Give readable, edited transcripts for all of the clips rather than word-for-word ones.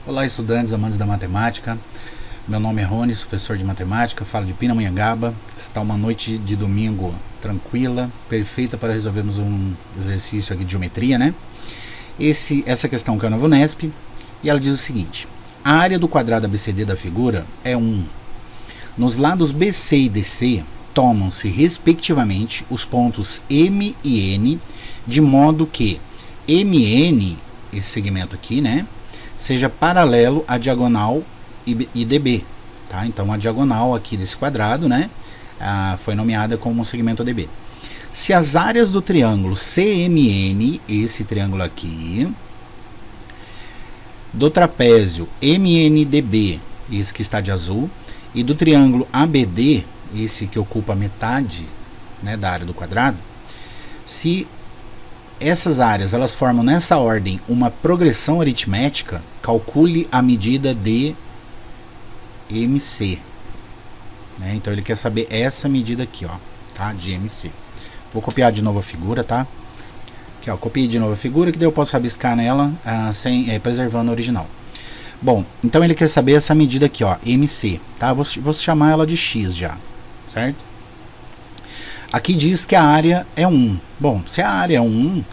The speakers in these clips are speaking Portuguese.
Olá, estudantes, amantes da matemática. Meu nome é Rony, professor de matemática, falo de Pindamonhangaba. Está uma noite de domingo tranquila, perfeita para resolvermos um exercício aqui de geometria, né? Essa questão caiu na VUNESP e ela diz o seguinte: a área do quadrado ABCD da figura é 1. Nos lados BC e DC, tomam-se respectivamente os pontos M e N, de modo que MN, esse segmento aqui, né, seja paralelo à diagonal IDB, tá? Então a diagonal aqui desse quadrado, né, foi nomeada como segmento ADB. Se as áreas do triângulo CMN, esse triângulo aqui, do trapézio MNDB, esse que está de azul, e do triângulo ABD, esse que ocupa metade, né, da área do quadrado, se essas áreas elas formam nessa ordem uma progressão aritmética, calcule a medida de MC. Né? Então ele quer saber essa medida aqui, ó, tá? De MC. Vou copiar de novo a figura, tá? Aqui, ó, copiei de novo a figura, que daí eu posso rabiscar nela preservando a original. Bom, então ele quer saber essa medida aqui, ó, MC, tá? Vou chamar ela de X já, certo? Aqui diz que a área é 1. Bom, se a área é 1,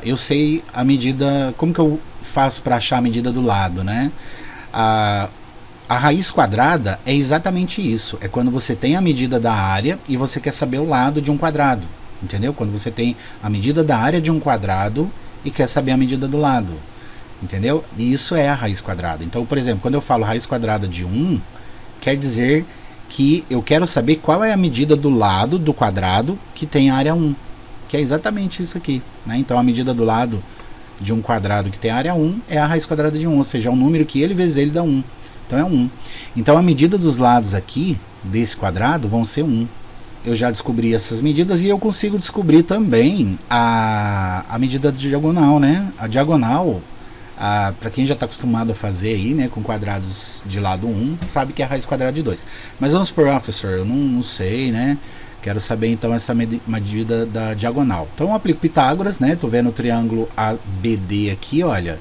eu sei a medida. Como que eu faço para achar a medida do lado, né? A raiz quadrada é exatamente isso. É quando você tem a medida da área e você quer saber o lado de um quadrado. Entendeu? Quando você tem a medida da área de um quadrado e quer saber a medida do lado. Entendeu? E isso é a raiz quadrada. Então, por exemplo, quando eu falo raiz quadrada de 1, quer dizer que eu quero saber qual é a medida do lado do quadrado que tem área 1, que é exatamente isso aqui, né? Então a medida do lado de um quadrado que tem área 1 é a raiz quadrada de 1, ou seja, é um número que ele vezes ele dá 1, então é 1. Então a medida dos lados aqui desse quadrado vão ser 1. Eu já descobri essas medidas e eu consigo descobrir também a medida de diagonal, né? A diagonal, para quem já está acostumado a fazer aí, né, com quadrados de lado 1, sabe que é a raiz quadrada de 2. Mas vamos por, professor, eu não sei, né? Quero saber então essa medida da diagonal. Então eu aplico Pitágoras, né? Tô vendo o triângulo ABD aqui, olha.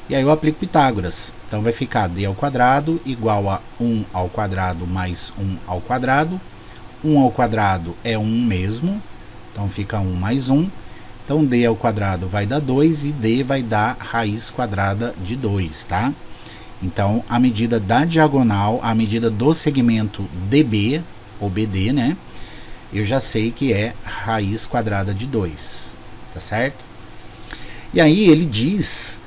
E aí eu aplico Pitágoras. Então vai ficar d ao quadrado igual a 1 ao quadrado mais 1 ao quadrado. 1 ao quadrado é 1 mesmo. Então fica 1 mais 1. Então d ao quadrado vai dar 2 e d vai dar raiz quadrada de 2, tá? Então a medida da diagonal, a medida do segmento DB, ou BD, né? Eu já sei que é raiz quadrada de 2, tá certo? E aí ele diz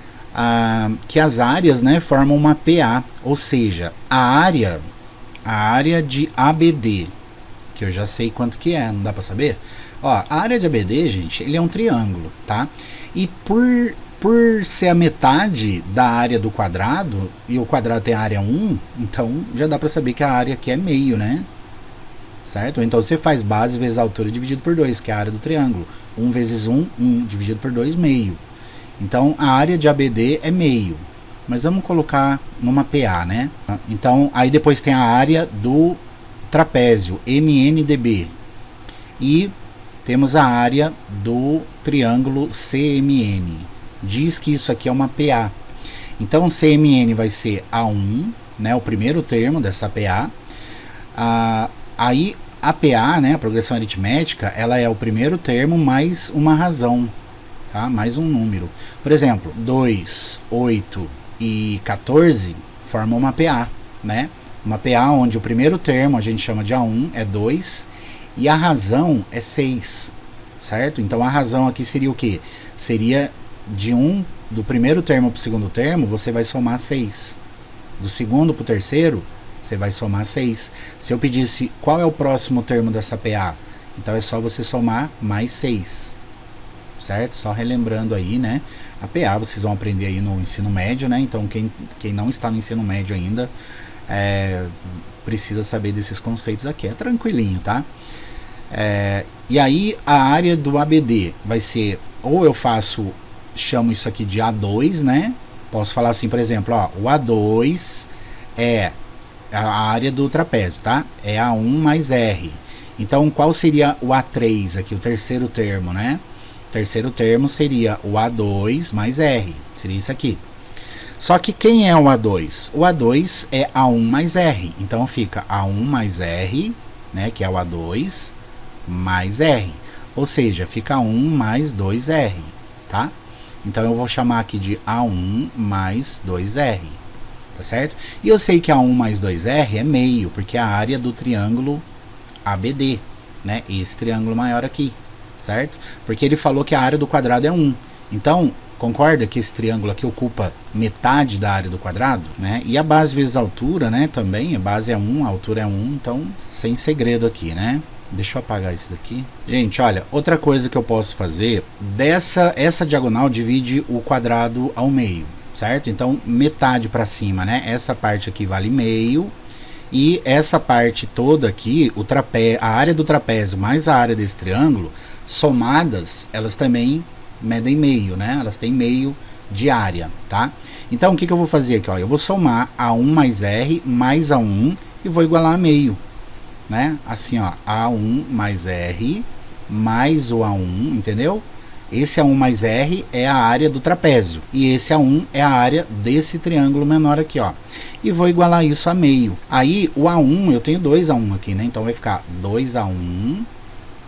que as áreas, né, formam uma PA, ou seja, a área de ABD, que eu já sei quanto que é, não dá para saber? Ó, a área de ABD, gente, ele é um triângulo, tá? E por ser a metade da área do quadrado, e o quadrado tem a área 1, então já dá para saber que a área aqui é meio, né? Certo? Então você faz base vezes a altura dividido por 2, que é a área do triângulo. 1 vezes 1, 1 dividido por 2, meio. Então a área de ABD é meio. Mas vamos colocar numa PA, né? Então aí depois tem a área do trapézio, MNDB. E temos a área do triângulo CMN. Diz que isso aqui é uma PA. Então CMN vai ser A1, né? O primeiro termo dessa PA. Aí a PA, né, a progressão aritmética, ela é o primeiro termo mais uma razão, tá? Mais um número. Por exemplo, 2, 8 e 14 formam uma PA, né? Uma PA onde o primeiro termo a gente chama de A1 é 2 e a razão é 6, certo? Então a razão aqui seria o quê? Seria do primeiro termo para o segundo termo, você vai somar 6. Do segundo para o terceiro, você vai somar 6. Se eu pedisse qual é o próximo termo dessa PA, então é só você somar mais 6. Certo? Só relembrando aí, né? A PA vocês vão aprender aí no ensino médio, né? Então quem não está no ensino médio ainda precisa saber desses conceitos aqui. É tranquilinho, tá? E aí a área do ABD vai ser, ou eu chamo isso aqui de A2, né? Posso falar assim, por exemplo, ó, o A2 é a área do trapézio, tá? É A1 mais R. Então, qual seria o A3 aqui, o terceiro termo, né? O terceiro termo seria o A2 mais R. Seria isso aqui. Só que quem é o A2? O A2 é A1 mais R. Então fica A1 mais R, né, que é o A2, mais R. Ou seja, fica 1 mais 2R, tá? Então eu vou chamar aqui de A1 mais 2R, tá certo? E eu sei que A1 mais 2R é meio, porque é a área do triângulo ABD, né? Esse triângulo maior aqui, certo? Porque ele falou que a área do quadrado é 1. Então, concorda que esse triângulo aqui ocupa metade da área do quadrado, né? E a base vezes a altura, né? Também, a base é 1, a altura é 1, então sem segredo aqui, né? Deixa eu apagar isso daqui. Gente, olha, outra coisa que eu posso fazer, essa diagonal divide o quadrado ao meio, certo? Então, metade para cima, né? Essa parte aqui vale meio, e essa parte toda aqui, a área do trapézio mais a área desse triângulo, somadas, elas também medem meio, né? Elas têm meio de área, tá? Então, o que eu vou fazer aqui, ó? Eu vou somar A1 mais R mais A1 e vou igualar a meio, né? Assim, ó, A1 mais R mais o A1, entendeu? Esse A1 mais R é a área do trapézio e esse A1 é a área desse triângulo menor aqui, ó. E vou igualar isso a meio. Aí, o A1, eu tenho 2 A1 aqui, né? Então vai ficar 2A1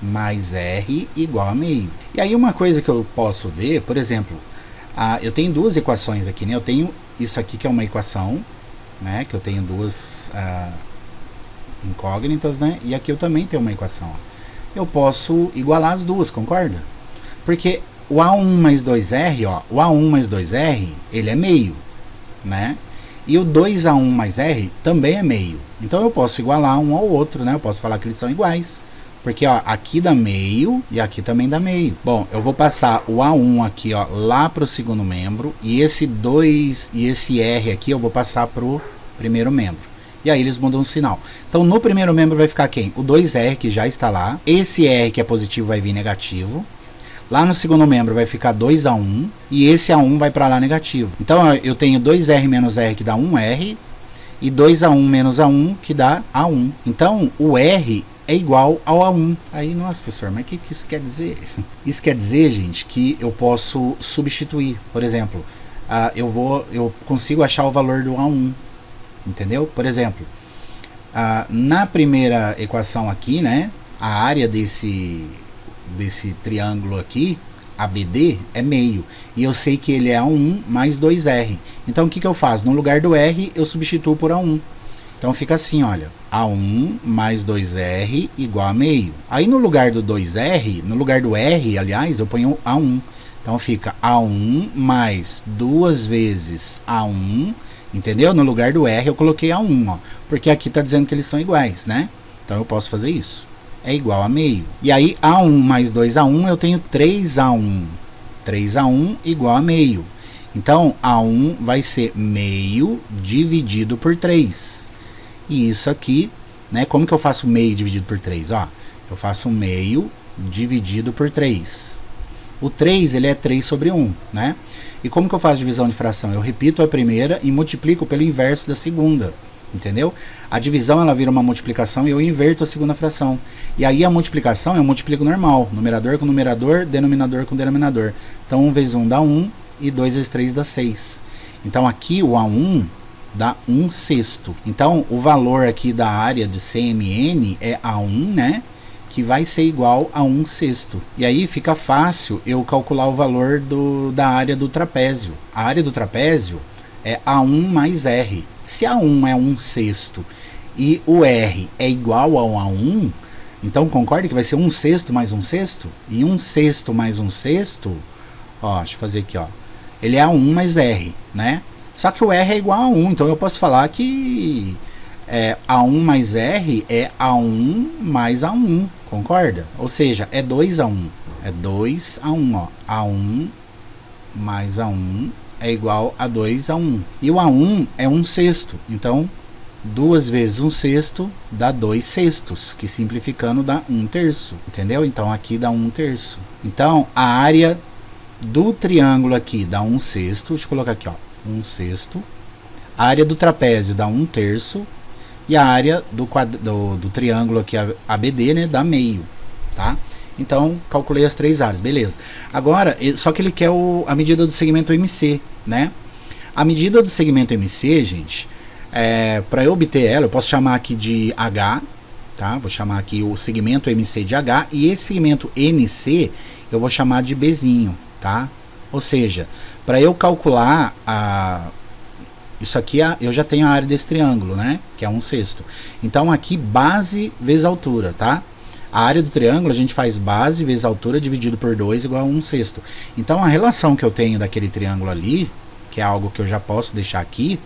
mais R igual a meio. E aí uma coisa que eu posso ver, por exemplo, eu tenho duas equações aqui, né? Eu tenho isso aqui que é uma equação, né? Que eu tenho duas incógnitas, né? E aqui eu também tenho uma equação. Ó. Eu posso igualar as duas, concorda? Porque o A1 mais 2R, ó, o A1 mais 2R, ele é meio, né? E o 2A1 mais R também é meio. Então eu posso igualar um ao outro, né? Eu posso falar que eles são iguais. Porque ó, aqui dá meio e aqui também dá meio. Bom, eu vou passar o A1 aqui, ó, lá para o segundo membro. E esse 2 e esse R aqui eu vou passar para o primeiro membro. E aí eles mudam o sinal. Então no primeiro membro vai ficar quem? O 2R que já está lá. Esse R que é positivo vai vir negativo. Lá no segundo membro vai ficar 2A1. E esse A1 vai para lá negativo. Então ó, eu tenho 2R menos R que dá 1R. E 2A1 menos A1 que dá A1. Então o R é igual ao A1. Aí, nossa, professor, mas o que isso quer dizer? Isso quer dizer, gente, que eu posso substituir. Por exemplo, eu consigo achar o valor do A1. Entendeu? Por exemplo, na primeira equação aqui, né, a área desse triângulo aqui, ABD, é meio. E eu sei que ele é A1 mais 2R. Então, o que eu faço? No lugar do R, eu substituo por A1. Então fica assim, olha, A1 mais 2R igual a meio. Aí no lugar do 2R, no lugar do R, aliás, eu ponho A1. Então fica A1 mais 2 vezes A1, entendeu? No lugar do R eu coloquei A1, ó, porque aqui está dizendo que eles são iguais, né? Então eu posso fazer isso. É igual a meio. E aí A1 mais 2A1 eu tenho 3A1. 3A1 igual a meio. Então A1 vai ser meio dividido por 3. E isso aqui, né? Como que eu faço meio dividido por 3? Ó, eu faço meio dividido por 3. O 3, ele é 3 sobre 1, né? E como que eu faço divisão de fração? Eu repito a primeira e multiplico pelo inverso da segunda, entendeu? A divisão, ela vira uma multiplicação e eu inverto a segunda fração. E aí a multiplicação eu multiplico normal, numerador com numerador, denominador com denominador. Então 1 vezes 1 dá 1 e 2 vezes 3 dá 6. Então aqui o A1 dá 1/6. Então, o valor aqui da área de CMN é A1, né? Que vai ser igual a 1/6. E aí fica fácil eu calcular o valor da área do trapézio. A área do trapézio é A1 mais R. Se A1 é 1/6 e o R é igual ao A1, então concorda que vai ser 1/6 mais 1/6? E 1/6 mais 1/6, ó, deixa eu fazer aqui, ó. Ele é A1 mais R, né? Só que o R é igual a 1, então eu posso falar que A1 mais R é A1 mais A1, concorda? Ou seja, é 2A1. É 2A1, ó. A1 mais A1 é igual a 2A1. E o A1 é 1/6. Então, 2 vezes 1/6 dá 2/6, que simplificando dá 1/3. Entendeu? Então, aqui dá 1/3. Então, a área do triângulo aqui dá 1/6. Deixa eu colocar aqui, ó. 1/6. A área do trapézio dá 1/3. E a área do triângulo aqui, ABD, né, dá meio, tá? Então, calculei as três áreas, beleza. Agora, só que ele quer a medida do segmento MC, né? A medida do segmento MC, gente, para eu obter ela, eu posso chamar aqui de H, tá? Vou chamar aqui o segmento MC de H, e esse segmento NC eu vou chamar de Bzinho, tá? Ou seja, para eu calcular isso aqui, eu já tenho a área desse triângulo, né? Que é 1/6. Então aqui base vezes altura, tá? A área do triângulo a gente faz base vezes altura dividido por 2 igual a 1/6. Então a relação que eu tenho daquele triângulo ali, que é algo que eu já posso deixar aqui,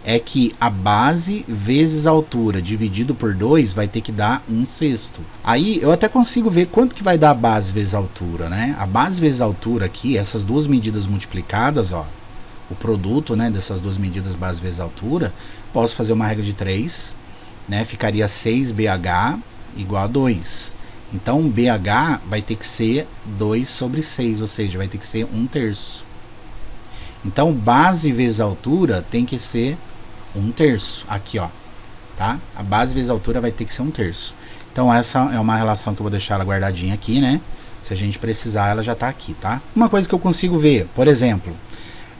é que a base vezes a altura dividido por 2 vai ter que dar 1/6. Aí eu até consigo ver quanto que vai dar a base vezes a altura, né? A base vezes a altura aqui, essas duas medidas multiplicadas, ó, o produto, né, dessas duas medidas, base vezes a altura, posso fazer uma regra de 3, né? Ficaria 6BH igual a 2. Então BH vai ter que ser 2/6, ou seja, vai ter que ser 1/3. Então base vezes altura tem que ser 1/3, aqui ó, tá? A base vezes a altura vai ter que ser 1/3. Então essa é uma relação que eu vou deixar ela guardadinha aqui, né? Se a gente precisar, ela já tá aqui, tá? Uma coisa que eu consigo ver, por exemplo,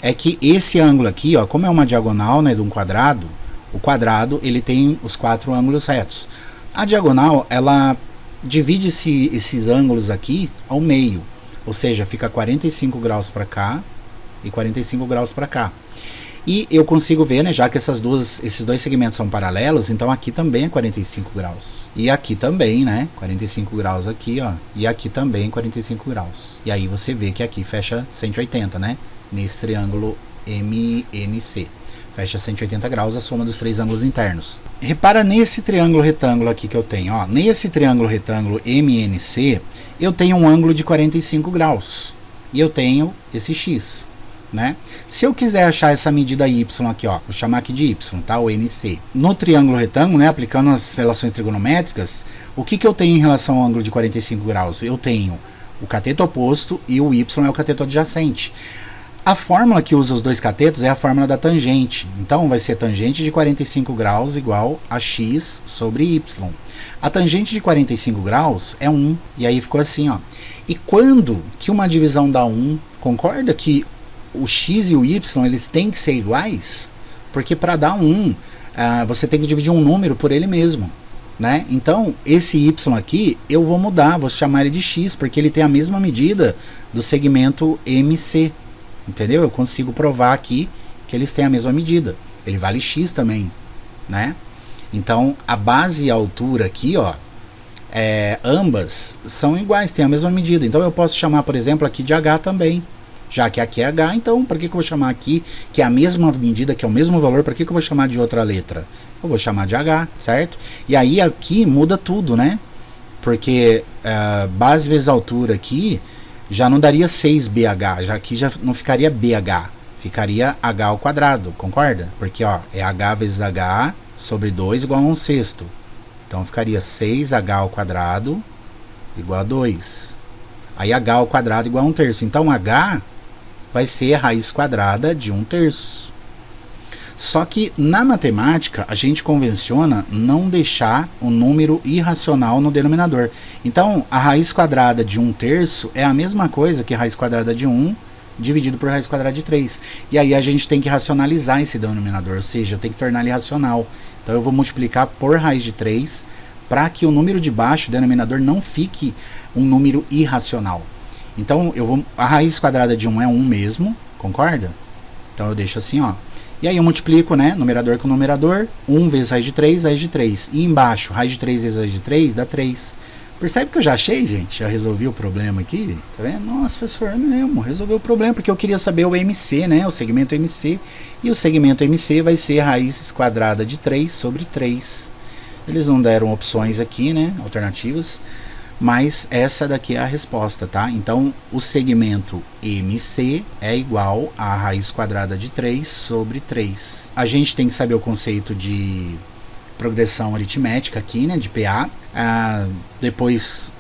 é que esse ângulo aqui, ó, como é uma diagonal, né, de um quadrado, o quadrado ele tem os 4 ângulos retos. A diagonal, ela divide esses ângulos aqui ao meio, ou seja, fica 45 graus para cá e 45 graus para cá. E eu consigo ver, né, já que esses dois segmentos são paralelos, então aqui também é 45 graus. E aqui também, né, 45 graus aqui, ó, e aqui também 45 graus. E aí você vê que aqui fecha 180, né, nesse triângulo MNC. Fecha 180 graus a soma dos 3 ângulos internos. Repara nesse triângulo retângulo aqui que eu tenho, ó, nesse triângulo retângulo MNC, eu tenho um ângulo de 45 graus. E eu tenho esse X. Né? Se eu quiser achar essa medida y aqui, ó, vou chamar aqui de y, tá? O NC. No triângulo retângulo, né, aplicando as relações trigonométricas, o que eu tenho em relação ao ângulo de 45 graus? Eu tenho o cateto oposto e o y é o cateto adjacente. A fórmula que usa os dois catetos é a fórmula da tangente. Então vai ser tangente de 45 graus igual a x sobre y. A tangente de 45 graus é 1. E aí ficou assim, ó. E quando que uma divisão dá 1, concorda que o x e o y eles têm que ser iguais? Porque para dar 1, você tem que dividir um número por ele mesmo, né? Então esse y aqui eu vou mudar, vou chamar ele de x, porque ele tem a mesma medida do segmento MC, entendeu? Eu consigo provar aqui que eles têm a mesma medida, ele vale x também, né? Então a base e a altura aqui, ó, ambas são iguais, têm a mesma medida. Então eu posso chamar, por exemplo, aqui de h também. Já que aqui é H, então para que eu vou chamar aqui, que é a mesma medida, que é o mesmo valor, para que eu vou chamar de outra letra? Eu vou chamar de H, certo? E aí aqui muda tudo, né? Porque base vezes altura aqui já não daria 6BH, aqui já não ficaria BH, ficaria H ao quadrado, concorda? Porque ó, é H vezes H sobre 2 igual a 1/6. Então ficaria 6H ao quadrado igual a 2. Aí H ao quadrado igual a 1/3. Então H vai ser a raiz quadrada de 1/3. Só que na matemática a gente convenciona não deixar o número irracional no denominador. Então a raiz quadrada de 1/3 é a mesma coisa que a raiz quadrada de 1 dividido por raiz quadrada de 3. E aí a gente tem que racionalizar esse denominador, ou seja, eu tenho que tornar ele racional. Então eu vou multiplicar por raiz de 3 para que o número de baixo, o denominador, não fique um número irracional. Então a raiz quadrada de 1 é 1 mesmo, concorda? Então eu deixo assim, ó. E aí eu multiplico, né, numerador com numerador, 1 vezes raiz de 3, raiz de 3. E embaixo, raiz de 3 vezes raiz de 3 dá 3. Percebe que eu já achei, gente? Já resolvi o problema aqui? Tá vendo? Nossa, professor, é mesmo, resolveu o problema, porque eu queria saber o MC, né, o segmento MC. E o segmento MC vai ser raiz quadrada de 3 sobre 3. Eles não deram opções aqui, né, alternativas. Mas essa daqui é a resposta, tá? Então, o segmento MC é igual a raiz quadrada de 3 sobre 3. A gente tem que saber o conceito de progressão aritmética aqui, né? De PA. Depois,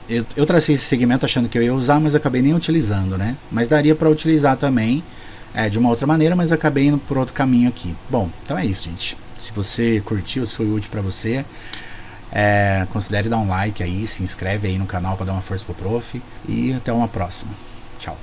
eu tracei esse segmento achando que eu ia usar, mas acabei nem utilizando, né? Mas daria para utilizar também de uma outra maneira, mas acabei indo por outro caminho aqui. Bom, então é isso, gente. Se você curtiu, se foi útil para você... considere dar um like aí, se inscreve aí no canal para dar uma força pro prof. E até uma próxima. Tchau.